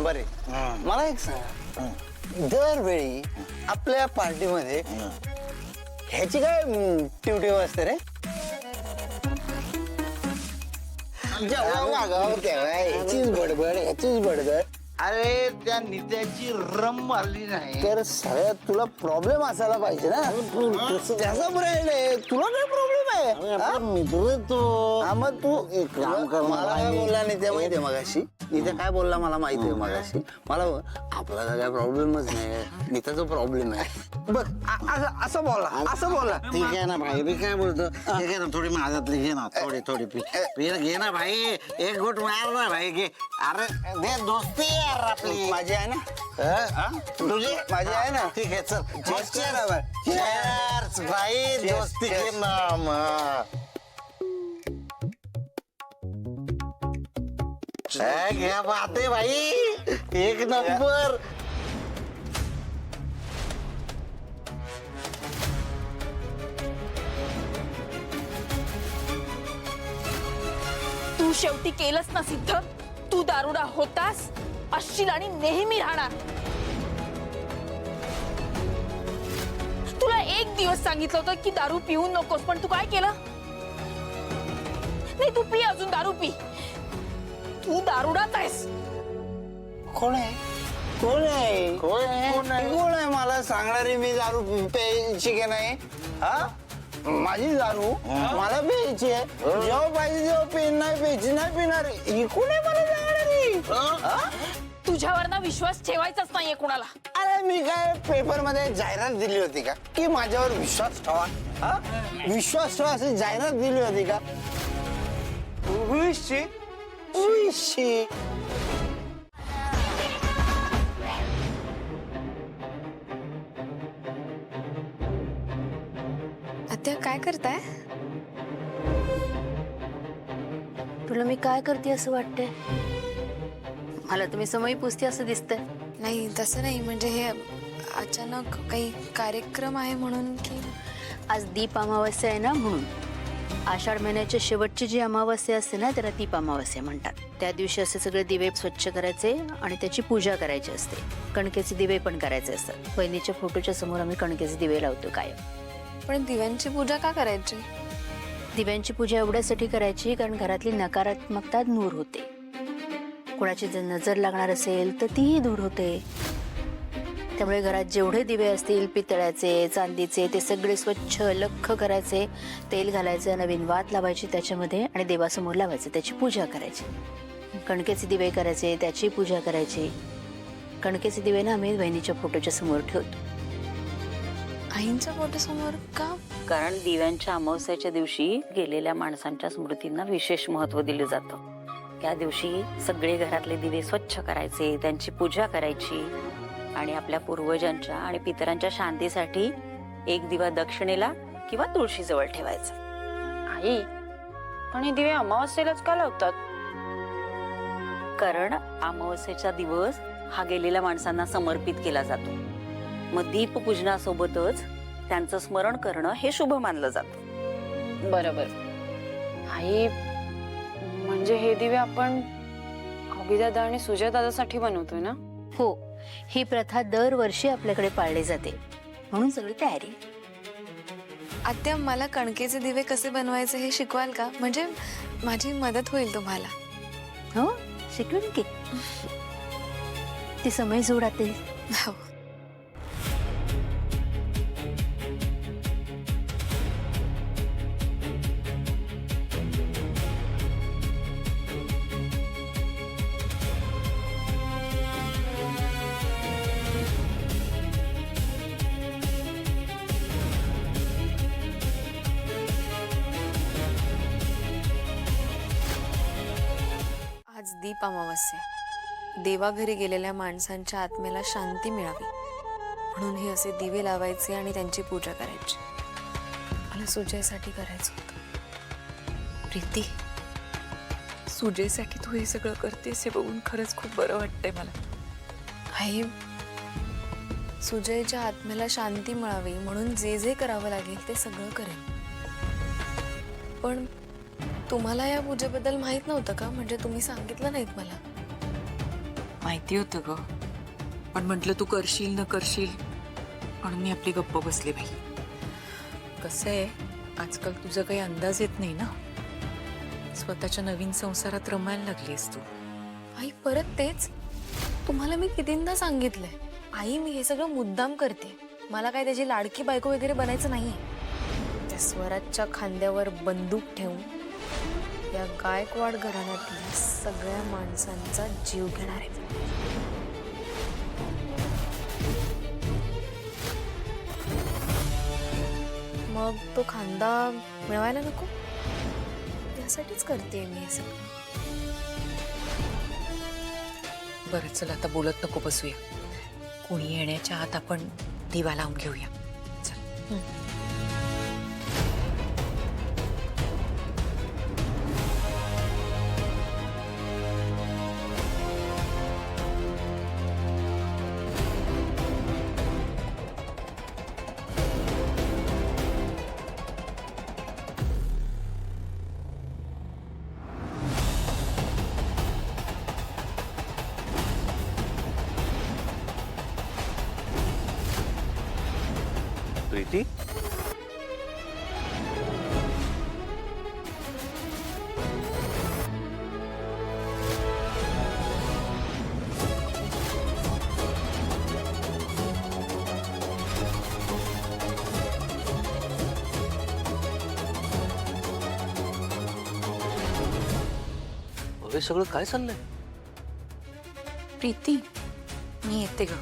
बरे मला एक सांगा, दरवेळी आपल्या पार्टीमध्ये ह्याची काय ट्युटी असते रे? जेव्हा मागावं तेव्हा ह्याचीच बडबड ह्याचीच बडबड. अरे त्या नित्याची रम मारली नाही तर सगळ्यात तुला प्रॉब्लेम असायला पाहिजे ना. त्याचा ब्रँड आहे, तुला काय प्रॉब्लेम आहे? मित्र तो मग तू एक काम कर. मला काय बोलला नित्या माहितीये मगाशी? नित्या काय बोलला मला माहितीये मगाशी? मला आपला काय प्रॉब्लेमच नाही, नित्याचा प्रॉब्लेम आहे बघ. असं बोलला, असं बोलला. ठीक आहे ना भाई, मी काय बोलतो, ठीक आहे ना, थोडी माझ्यातली घे ना, थोडी थोडी पी घे ना भाई, एक घोट मार ना भाई, घे. अरे दे, दोस्ती आहे यार आपली. माझी आहे ना, तुझी माझी आहे ना. ठीक आहे, चल Cheers. Cheers, भाई, दोस्ती के नाम. क्या बात है भाई, एक नंबर. तू शेवटी केलंस ना सिद्ध. तू दारुडा होतास, असशील आणि नेहमी राहणार. तुला एक दिवस सांगितलं होतं की दारू पिऊ नकोस, पण तू काय केलं? नाही, तू पी, अजून दारू पी. तू दारुडाच आहेस. कोण आहे? कोण आहे? कोण आहे? कोण आहे मला सांगणारी मी दारू प्यायची की नाही? हा, माझी दारू मला प्यायची आहे. जेव्हा पाहिजे तेव्हा पेन नाही प्यायची, नाही पिणार. ही कोण आहे मला सांगणारी? तुझ्यावर ना विश्वास ठेवायचाच नाहीये कुणाला. अरे मी काय पेपर मध्ये जाहिरात दिली होती का की माझ्यावर विश्वास ठेवा? हा, विश्वास ठेवा अशी जाहिरात दिली होती का? उईशी उईशी. आत्या काय करताय? तुला मी काय करते असं वाटतंय? मला तुम्ही समय पुसते असं दिसतंय. नाही तसं नाही, म्हणजे हे अचानक काही कार्यक्रम आहे म्हणून की आज दीप अमावस्या आहे ना, म्हणून. आषाढ महिन्याच्या शेवटची जी अमावस्या असते ना, त्याला दीप अमावस्या म्हणतात. त्या दिवशी असे सगळे दिवे स्वच्छ करायचे आणि त्याची पूजा करायची असते. कणकेचे दिवे पण करायचे असतात. बहिणीच्या फोटोच्या समोर आम्ही कणकेचे दिवे लावतो कायम. पण दिव्यांची पूजा का करायची? दिव्यांची पूजा एवढ्यासाठी करायची कारण घरातली नकारात्मकता दूर होते. कोणाची जर नजर लागणार असेल तर तीही दूर होते. त्यामुळे घरात जेवढे दिवे असतील, पितळ्याचे, चांदीचे, ते सगळे स्वच्छ लख्ख करायचे. तेल घालायचं, नवीन वात लावायची त्याच्यामध्ये आणि देवासमोर लावायचे, त्याची पूजा करायची. कणकेचे दिवे करायचे, त्याची पूजा करायची. कणकेचे दिवे ना आम्ही बहिणीच्या फोटोच्या समोर ठेवतो. आईंच्या फोटो समोर का? कारण दिव्यांच्या अमावस्याच्या दिवशी गेलेल्या माणसांच्या स्मृतींना विशेष महत्त्व दिलं जातं. त्या दिवशी सगळे घरातले दिवे स्वच्छ करायचे, त्यांची पूजा करायची आणि आपल्या पूर्वजांच्या आणि पितरांच्या शांतीसाठी एक दिवा दक्षिणेला किंवा तुळशीजवळ ठेवायचा. आई, पण हे दिवे अमावस्येलाच का लावतात? कारण अमावस्येचा दिवस हा गेलेल्या माणसांना समर्पित केला जातो. मग दीपपूजनासोबतच त्यांचं स्मरण करणं हे शुभ मानलं जातं. बरोबर. आई, म्हणजे हे दिवे आपण अभिदादा आणि सुजयदादासाठी बनवतोय ना? हो, ही प्रथा दरवर्षी आपल्याकडे पाळली जाते, म्हणून सगळी तयारी. आत्या, मला कणकेचे दिवे कसे बनवायचे हे शिकवाल का? म्हणजे माझी मदत होईल तुम्हाला. हो, शिकवेन की. ती समय जोडाते. हो. आज दीप अमावस्या. देवाघरी गेलेल्या माणसांच्या आत्म्याला शांती मिळावी म्हणून हे असे दिवे लावायचे आणि त्यांची पूजा करायची. मला सुजयसाठी करायचं होतं. प्रीती, सुजयसाठी तू हे सगळं करतेस हे बघून खरंच खूप बरं वाटतंय मला. आई, सुजयच्या आत्म्याला शांती मिळावी म्हणून जे जे करावं लागेल ते सगळं करेन. पण तुम्हाला या पूजेबद्दल माहित नव्हतं का? म्हणजे तुम्ही सांगितलं नाहीत मला. माहिती होतं ग, पण म्हटलं तू करशील न करशील म्हणून मी आपली गप्प बसले बाई. कसं आहे, आजकाल तुझा काही अंदाज येत नाही ना. स्वतःच्या नवीन संसारात रमायला लागलीस तू. आई परत तेच. तुम्हाला मी कितींदा सांगितलंय आई, मी हे सगळं मुद्दाम करते. मला काय त्याची लाडकी बायको वगैरे बनायचं नाहीये. त्या स्वराजच्या खांद्यावर बंदूक ठेवून या गायकवाड घराण्यातल्या सगळ्या माणसांचा जीव घेणार आहे. मग तो खांदा मिळवायला नको, त्यासाठीच करते मी हे सगळं. बरं चल, आता बोलत नको बसूया. कोणी येण्याच्या आत आपण दिवा लावून घेऊया. चल. प्रीती, हे सगळं काय चाललंय? प्रीती, मी येते ग.